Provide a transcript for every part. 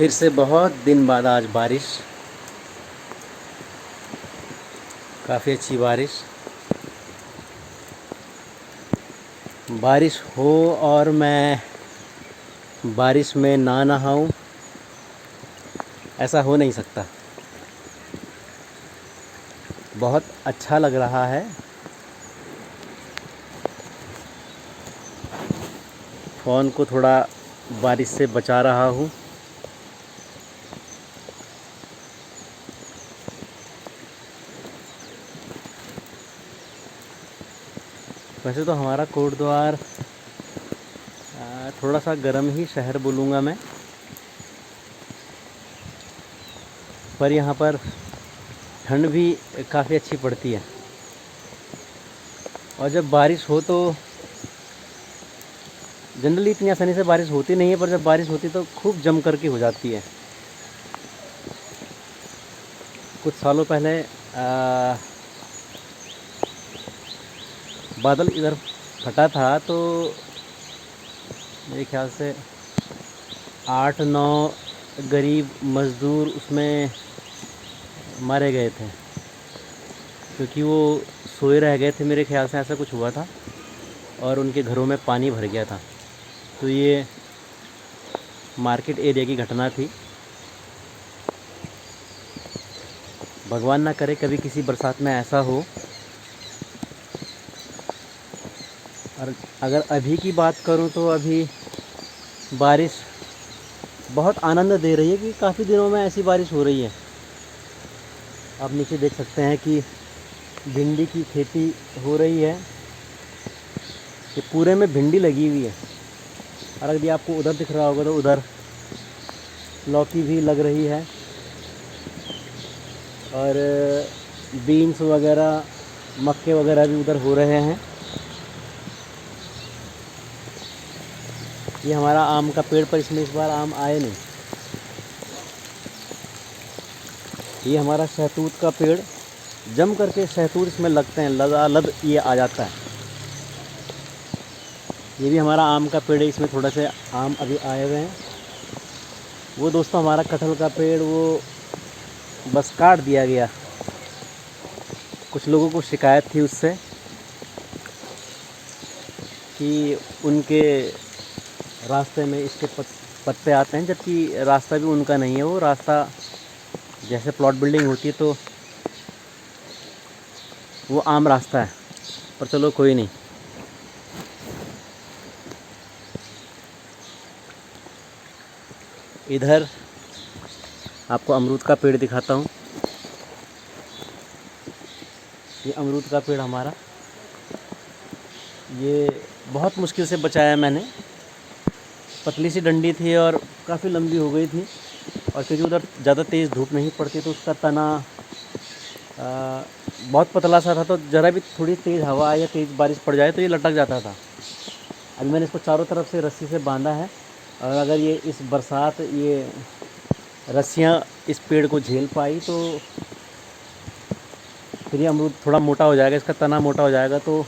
फिर से बहुत दिन बाद आज बारिश, काफ़ी अच्छी बारिश हो और मैं बारिश में ना नहाऊं, ऐसा हो नहीं सकता। बहुत अच्छा लग रहा है। फ़ोन को थोड़ा बारिश से बचा रहा हूँ। वैसे तो हमारा कोटद्वार थोड़ा सा गर्म ही शहर बोलूँगा मैं, पर यहाँ पर ठंड भी काफ़ी अच्छी पड़ती है। और जब बारिश हो तो जनरली इतनी आसानी से बारिश होती नहीं है, पर जब बारिश होती तो खूब जम करके हो जाती है। कुछ सालों पहले बादल इधर फटा था तो मेरे ख्याल से 8-9 गरीब मज़दूर उसमें मारे गए थे, क्योंकि वो सोए रह गए थे। मेरे ख्याल से ऐसा कुछ हुआ था और उनके घरों में पानी भर गया था। तो ये मार्केट एरिया की घटना थी। भगवान ना करे कभी किसी बरसात में ऐसा हो। और अगर अभी की बात करूं तो अभी बारिश बहुत आनंद दे रही है, कि काफ़ी दिनों में ऐसी बारिश हो रही है। आप नीचे देख सकते हैं कि भिंडी की खेती हो रही है। ये पूरे में भिंडी लगी हुई है। और अगर आपको उधर दिख रहा होगा तो उधर लौकी भी लग रही है और बीन्स वगैरह, मक्के वगैरह भी उधर हो रहे हैं। ये हमारा आम का पेड़, पर इसमें इस बार आम आए नहीं। ये हमारा शहतूत का पेड़, जम करके शहतूत इसमें लगते हैं, लदालद ये आ जाता है। ये भी हमारा आम का पेड़ है, इसमें थोड़ा से आम अभी आए हुए हैं। वो दोस्तों हमारा कटहल का पेड़, वो बस काट दिया गया। कुछ लोगों को शिकायत थी उससे कि उनके रास्ते में इसके पत्ते आते हैं, जबकि रास्ता भी उनका नहीं है। वो रास्ता जैसे प्लॉट बिल्डिंग होती है तो वो आम रास्ता है, पर चलो कोई नहीं। इधर आपको अमरूद का पेड़ दिखाता हूँ। ये अमरूद का पेड़ हमारा, ये बहुत मुश्किल से बचाया मैंने। पतली सी डंडी थी और काफ़ी लंबी हो गई थी, और क्योंकि उधर ज़्यादा तेज़ धूप नहीं पड़ती तो उसका तना बहुत पतला सा था, तो ज़रा भी थोड़ी तेज़ हवा या तेज़ बारिश पड़ जाए तो ये लटक जाता था। अभी मैंने इसको चारों तरफ से रस्सी से बांधा है, और अगर ये इस बरसात ये रस्सियाँ इस पेड़ को झेल पाई तो फिर ये अमरूद थोड़ा मोटा हो जाएगा, इसका तना मोटा हो जाएगा, तो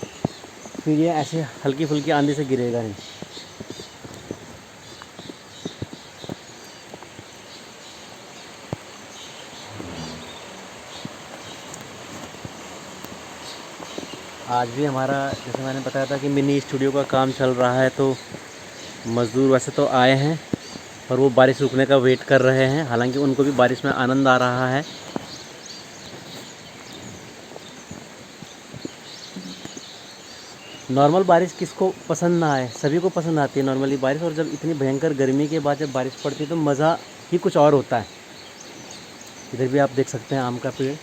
फिर ये ऐसे हल्की फुल्की आंधी से गिरेगा नहीं। आज भी हमारा, जैसे मैंने बताया था कि मिनी स्टूडियो का काम चल रहा है, तो मज़दूर वैसे तो आए हैं पर वो बारिश रुकने का वेट कर रहे हैं। हालांकि उनको भी बारिश में आनंद आ रहा है। नॉर्मल बारिश किसको पसंद ना आए, सभी को पसंद आती है नॉर्मली बारिश। और जब इतनी भयंकर गर्मी के बाद जब बारिश पड़ती है तो मज़ा ही कुछ और होता है। इधर भी आप देख सकते हैं आम का पेड़।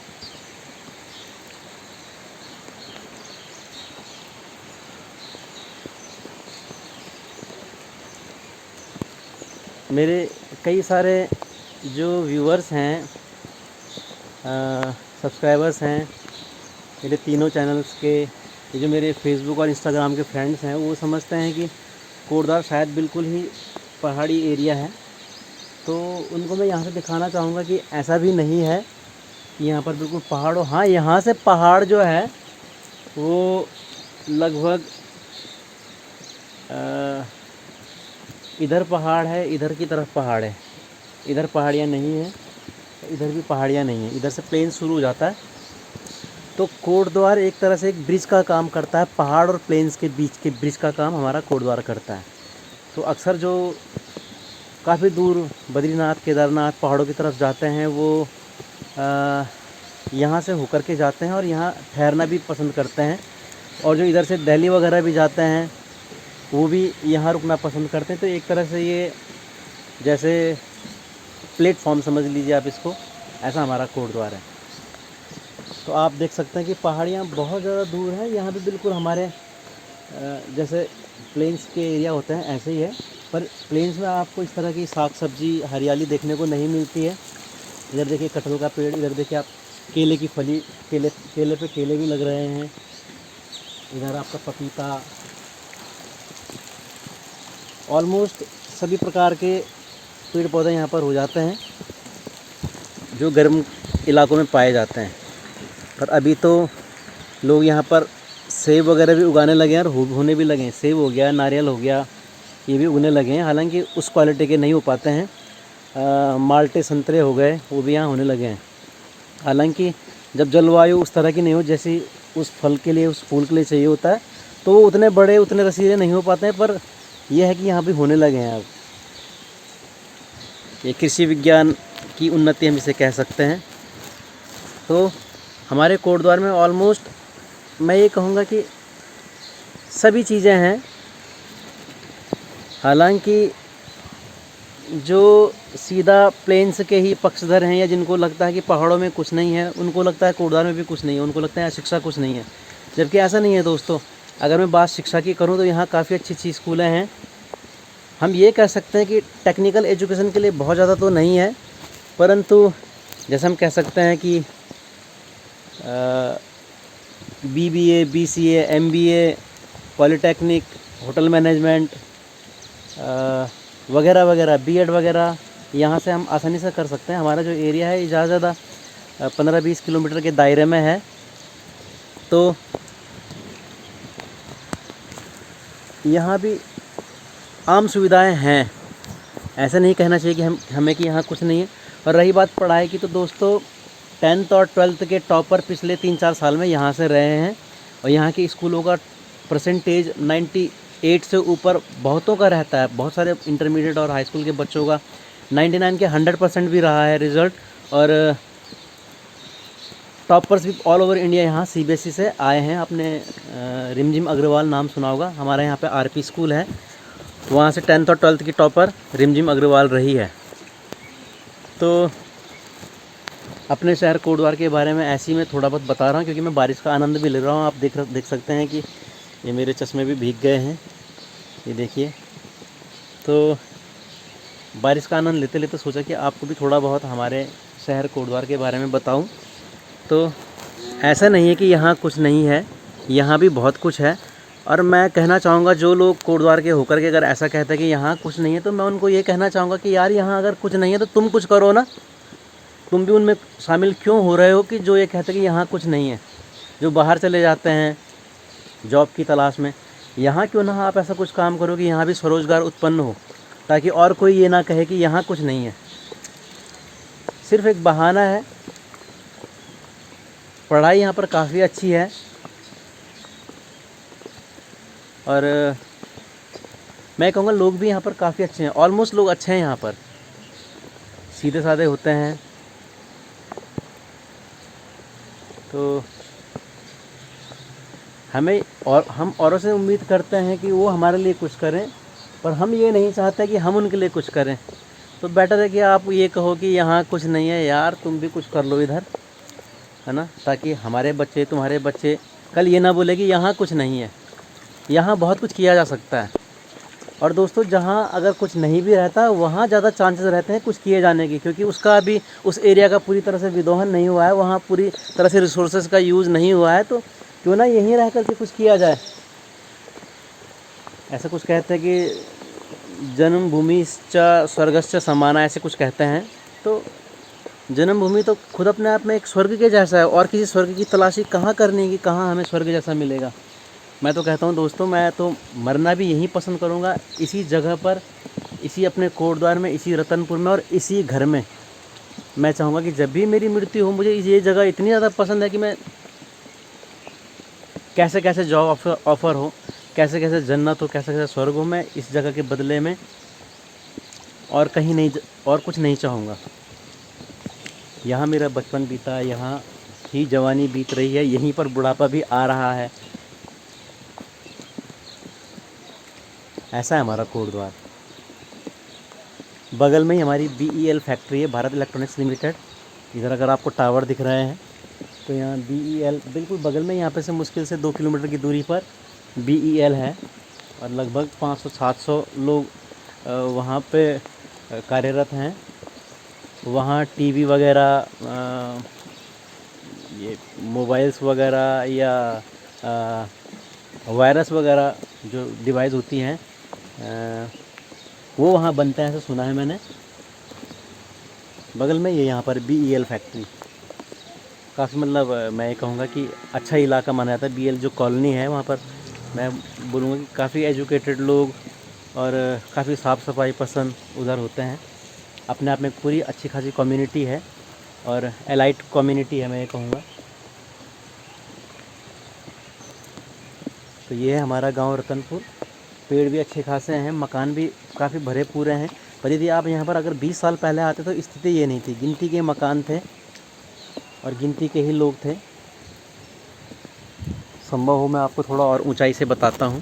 मेरे कई सारे जो व्यूअर्स हैं, सब्सक्राइबर्स हैं मेरे तीनों चैनल्स के, ये जो मेरे फेसबुक और इंस्टाग्राम के फ्रेंड्स हैं, वो समझते हैं कि कोटद्वार शायद बिल्कुल ही पहाड़ी एरिया है। तो उनको मैं यहाँ से दिखाना चाहूँगा कि ऐसा भी नहीं है कि यहाँ पर बिल्कुल पहाड़ हो। हाँ, यहाँ से पहाड़ जो है वो लगभग इधर पहाड़ है, इधर की तरफ पहाड़ है। इधर पहाड़ियाँ नहीं हैं, इधर भी पहाड़ियाँ नहीं हैं, इधर से प्लेन शुरू हो जाता है। तो कोटद्वार एक तरह से एक ब्रिज का काम करता है, पहाड़ और प्लेन्स के बीच के ब्रिज का काम हमारा कोटद्वार करता है। तो अक्सर जो काफ़ी दूर बद्रीनाथ केदारनाथ पहाड़ों की तरफ जाते हैं वो यहाँ से होकर के जाते हैं और यहाँ ठहरना भी पसंद करते हैं। और जो इधर से दिल्ली वगैरह भी जाते हैं वो भी यहाँ रुकना पसंद करते हैं। तो एक तरह से ये जैसे प्लेटफॉर्म समझ लीजिए आप इसको, ऐसा हमारा कोटद्वार है। तो आप देख सकते हैं कि पहाड़ियाँ बहुत ज़्यादा दूर हैं, यहाँ भी बिल्कुल हमारे जैसे प्लेन्स के एरिया होते हैं ऐसे ही है, पर प्लेन्स में आपको इस तरह की साग सब्जी हरियाली देखने को नहीं मिलती है। इधर देखिए कटहल का पेड़, इधर देखिए आप केले की फली, केले पे केले भी लग रहे हैं, इधर आपका पपीता, ऑलमोस्ट सभी प्रकार के पेड़ पौधे यहाँ पर हो जाते हैं जो गर्म इलाकों में पाए जाते हैं। पर अभी तो लोग यहाँ पर सेब वगैरह भी उगाने लगे हैं और होने भी लगे हैं। सेब हो गया, नारियल हो गया, ये भी उगने लगे हैं, हालांकि उस क्वालिटी के नहीं हो पाते हैं। माल्टे संतरे हो गए, वो भी यहाँ होने लगे हैं। हालांकि जब जलवायु उस तरह की नहीं हो जैसी उस फल के लिए, उस फूल के लिए चाहिए होता है, तो वो उतने बड़े उतने रसीले नहीं हो पाते हैं, पर यह है कि यहाँ भी होने लगे हैं अब। ये कृषि विज्ञान की उन्नति हम इसे कह सकते हैं। तो हमारे कोटद्वार में ऑलमोस्ट मैं ये कहूँगा कि सभी चीज़ें हैं। हालांकि जो सीधा प्लेन्स के ही पक्षधर हैं या जिनको लगता है कि पहाड़ों में कुछ नहीं है, उनको लगता है कोटद्वार में भी कुछ नहीं है, उनको लगता है शिक्षा कुछ नहीं है, जबकि ऐसा नहीं है दोस्तों। अगर मैं बात शिक्षा की करूं तो यहाँ काफ़ी अच्छी अच्छी स्कूलें हैं। हम ये कह सकते हैं कि टेक्निकल एजुकेशन के लिए बहुत ज़्यादा तो नहीं है, परंतु जैसे हम कह सकते हैं कि BBA, BCA, MBA, polytechnic, hotel management वगैरह वगैरह, B.Ed वगैरह यहाँ से हम आसानी से कर सकते हैं। हमारा जो एरिया है ज़्यादा से ज़्यादा 15-20 किलोमीटर के दायरे में है। तो यहाँ भी आम सुविधाएं हैं, ऐसा नहीं कहना चाहिए कि हमें कि यहाँ कुछ नहीं है। और रही बात पढ़ाई की, तो दोस्तों 10th और 12th के टॉपर पिछले 3-4 साल में यहाँ से रहे हैं और यहाँ के स्कूलों का परसेंटेज 98 से ऊपर बहुतों का रहता है। बहुत सारे इंटरमीडिएट और हाई स्कूल के बच्चों का 99 के 100% भी रहा है रिज़ल्ट। और टॉपर्स भी ऑल ओवर इंडिया यहाँ CBSE से आए हैं। आपने रिमझिम अग्रवाल नाम सुना होगा, हमारे यहाँ पे RP स्कूल है, वहाँ से 10th और 12th की टॉपर रिमझिम अग्रवाल रही है। तो अपने शहर कोटद्वार के बारे में ऐसे ही मैं थोड़ा बहुत बता रहा हूँ, क्योंकि मैं बारिश का आनंद भी ले रहा हूँ। आप देख सकते हैं कि ये मेरे चश्मे भी भीग गए हैं, ये देखिए। तो बारिश का आनंद लेते लेते सोचा कि आपको भी थोड़ा बहुत हमारे शहर कोटद्वार के बारे में बताऊं। तो ऐसा नहीं है कि यहाँ कुछ नहीं है, यहाँ भी बहुत कुछ है। और मैं कहना चाहूँगा जो लोग कोटद्वार के होकर के अगर ऐसा कहते हैं कि यहाँ कुछ नहीं है, तो मैं उनको ये कहना चाहूँगा कि यार यहाँ अगर कुछ नहीं है तो तुम कुछ करो ना। तुम भी उनमें शामिल क्यों हो रहे हो कि जो ये कहते हैं कि यहाँ कुछ नहीं है, जो बाहर चले जाते हैं जॉब की तलाश में। यहाँ क्यों ना आप ऐसा कुछ काम करो कि यहाँ भी स्वरोजगार उत्पन्न हो, ताकि और कोई ये ना कहे कि यहाँ कुछ नहीं है। सिर्फ एक बहाना है। पढ़ाई यहाँ पर काफ़ी अच्छी है और मैं कहूँगा लोग भी यहाँ पर काफ़ी अच्छे हैं। ऑलमोस्ट लोग अच्छे हैं यहाँ पर, सीधे साधे होते हैं। तो हम औरों से उम्मीद करते हैं कि वो हमारे लिए कुछ करें, पर हम ये नहीं चाहते कि हम उनके लिए कुछ करें। तो बेटर है कि आप ये कहो कि यहाँ कुछ नहीं है यार, तुम भी कुछ कर लो इधर, है ना, ताकि हमारे बच्चे, तुम्हारे बच्चे कल ये ना बोले कि यहाँ कुछ नहीं है। यहाँ बहुत कुछ किया जा सकता है। और दोस्तों जहाँ अगर कुछ नहीं भी रहता वहाँ ज़्यादा चांसेस रहते हैं कुछ किए जाने की, क्योंकि उसका अभी उस एरिया का पूरी तरह से विदोहन नहीं हुआ है, वहाँ पूरी तरह से रिसोर्सेज का यूज़ नहीं हुआ है। तो क्यों ना यहीं रह कर के कुछ किया जाए। ऐसा कुछ कहते हैं कि जन्मभूमिश्च स्वर्गश्च समाना, ऐसे कुछ कहते हैं। तो जन्मभूमि तो खुद अपने आप में एक स्वर्ग के जैसा है, और किसी स्वर्ग की तलाशी कहाँ करनी है कि कहाँ हमें स्वर्ग जैसा मिलेगा। मैं तो कहता हूँ दोस्तों, मैं तो मरना भी यहीं पसंद करूँगा, इसी जगह पर इसी अपने कोटद्वार में, इसी रतनपुर में और इसी घर में मैं चाहूँगा कि जब भी मेरी मृत्यु हो, मुझे ये जगह इतनी ज़्यादा पसंद है कि मैं कैसे कैसे जॉब ऑफ़र हो, कैसे कैसे जन्नत हो, कैसे कैसे स्वर्ग हो, मैं इस जगह के बदले में और कहीं नहीं, और कुछ नहीं चाहूँगा। यहाँ मेरा बचपन बीता, यहाँ ही जवानी बीत रही है, यहीं पर बुढ़ापा भी आ रहा है। ऐसा है हमारा कोटद्वार। बगल में ही हमारी BEL फैक्ट्री है, भारत इलेक्ट्रॉनिक्स लिमिटेड। इधर अगर आपको टावर दिख रहे हैं तो यहाँ BEL बिल्कुल बगल में, यहाँ पे से मुश्किल से 2 किलोमीटर की दूरी पर BEL है और लगभग 500-700 लोग वहाँ पे कार्यरत हैं। वहाँ टीवी वगैरह, ये मोबाइल्स वगैरह या वायरस वगैरह जो डिवाइस होती हैं वो वहाँ बनता है, ऐसा सुना है मैंने। बगल में ये यहाँ पर BEL फैक्ट्री काफ़ी, मतलब मैं ये कहूँगा कि अच्छा इलाका माना जाता है। BEL जो कॉलोनी है वहाँ पर मैं बोलूँगा कि काफ़ी एजुकेटेड लोग और काफ़ी साफ़ सफाई पसंद उधर होते हैं। अपने आप में पूरी अच्छी खासी कम्युनिटी है और एलाइट कम्युनिटी है, मैं ये कहूँगा। तो ये है हमारा गांव रतनपुर। पेड़ भी अच्छे खासे हैं, मकान भी काफ़ी भरे पूरे हैं। पर यदि आप यहाँ पर अगर 20 साल पहले आते तो स्थिति ये नहीं थी। गिनती के मकान थे और गिनती के ही लोग थे। संभव हो मैं आपको थोड़ा और ऊंचाई से बताता हूँ।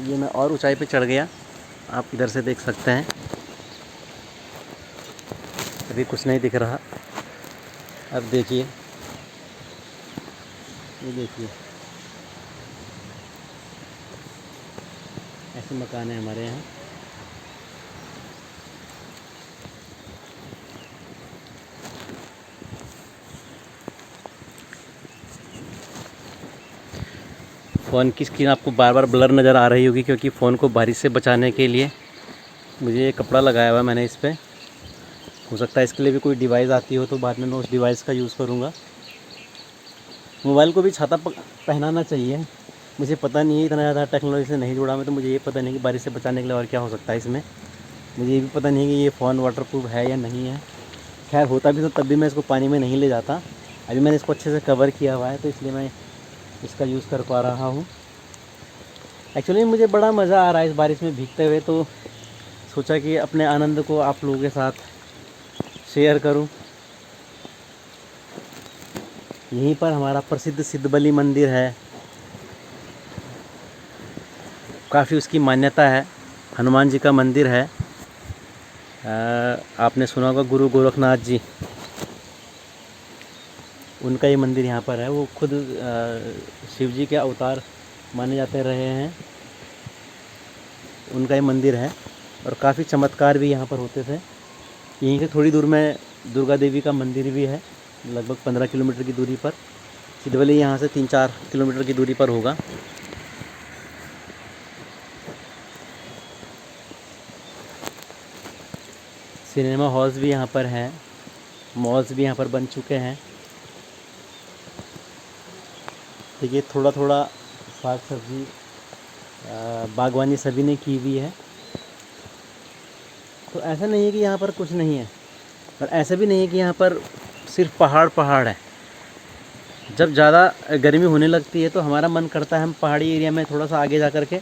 ये मैं और ऊंचाई पे चढ़ गया, आप इधर से देख सकते हैं। अभी कुछ नहीं दिख रहा। अब देखिए, ये देखिए ऐसे मकान है हमारे यहाँ। फ़ोन की स्क्रीन आपको बार बार ब्लर नज़र आ रही होगी क्योंकि फ़ोन को बारिश से बचाने के लिए मुझे ये कपड़ा लगाया हुआ है मैंने इस पर। हो सकता है इसके लिए भी कोई डिवाइस आती हो तो बाद में मैं उस डिवाइस का यूज़ करूँगा। मोबाइल को भी छाता पहनाना चाहिए। मुझे पता नहीं है, इतना ज़्यादा टेक्नोलॉजी से नहीं जुड़ा मैं, तो मुझे ये पता नहीं कि बारिश से बचाने के लिए और क्या हो सकता है इसमें। मुझे ये भी पता नहीं कि ये फ़ोन वाटरप्रूफ है या नहीं है। खैर होता भी तो तब भी मैं इसको पानी में नहीं ले जाता। अभी मैंने इसको अच्छे से कवर किया हुआ है तो इसलिए मैं इसका यूज़ कर पा रहा हूँ। एक्चुअली मुझे बड़ा मज़ा आ रहा है इस बारिश में भीगते हुए, तो सोचा कि अपने आनंद को आप लोगों के साथ शेयर करूं। यहीं पर हमारा प्रसिद्ध सिद्धबली मंदिर है, काफ़ी उसकी मान्यता है। हनुमान जी का मंदिर है। आपने सुना होगा गुरु गोरखनाथ जी, उनका ये मंदिर यहाँ पर है। वो खुद शिव जी के अवतार माने जाते रहे हैं, उनका ये मंदिर है और काफ़ी चमत्कार भी यहाँ पर होते थे। यहीं से थोड़ी दूर में दुर्गा देवी का मंदिर भी है, लगभग 15 किलोमीटर की दूरी पर। सिद्धबली यहाँ से 3-4 किलोमीटर की दूरी पर होगा। सिनेमा हॉल्स भी यहाँ पर हैं, मॉल्स भी यहाँ पर बन चुके हैं। देखिए थोड़ा थोड़ा साग सब्जी बागवानी सभी ने की हुई है। तो ऐसा नहीं है कि यहाँ पर कुछ नहीं है, और ऐसा भी नहीं है कि यहाँ पर सिर्फ पहाड़ पहाड़ है। जब ज़्यादा गर्मी होने लगती है तो हमारा मन करता है हम पहाड़ी एरिया में थोड़ा सा आगे जा कर के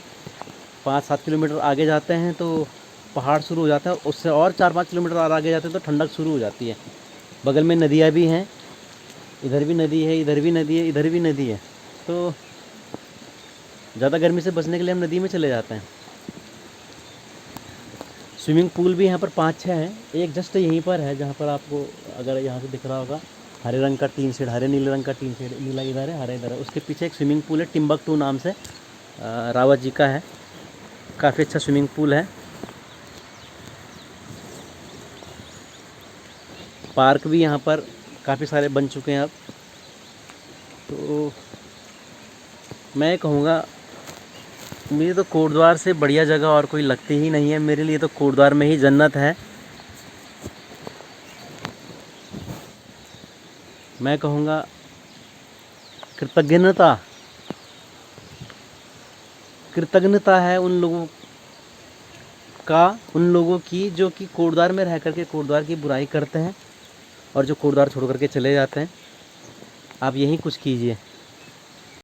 5-7 किलोमीटर आगे जाते हैं तो पहाड़ शुरू हो जाता है। उससे और 4-5 किलोमीटर और आगे जाते हैं तो ठंडक शुरू हो जाती है। बगल में नदियाँ भी हैं, इधर भी नदी है, इधर भी नदी है, इधर भी नदी है। तो ज़्यादा गर्मी से बचने के लिए हम नदी में चले जाते हैं। स्विमिंग पूल भी यहाँ पर 5-6 हैं। एक जस्ट यहीं पर है जहाँ पर आपको अगर यहाँ से दिख रहा होगा, हरे रंग का टीन शेड, हरे नीले रंग का टीन शेड, नीला इधर है, हरा इधर है। उसके पीछे एक स्विमिंग पूल है, टिम्बकटू नाम से, रावत जी का है। काफ़ी अच्छा स्विमिंग पूल है। पार्क भी यहाँ पर काफ़ी सारे बन चुके हैं अब। तो मैं कहूँगा मुझे तो कोटद्वार से बढ़िया जगह और कोई लगती ही नहीं है। मेरे लिए तो कोटद्वार में ही जन्नत है। मैं कहूँगा कृतज्ञता कृतज्ञता है उन लोगों का, उन लोगों की जो कि कोटद्वार में रह करके कोटद्वार की बुराई करते हैं और जो कोटद्वार छोड़ करके चले जाते हैं। आप यही कुछ कीजिए।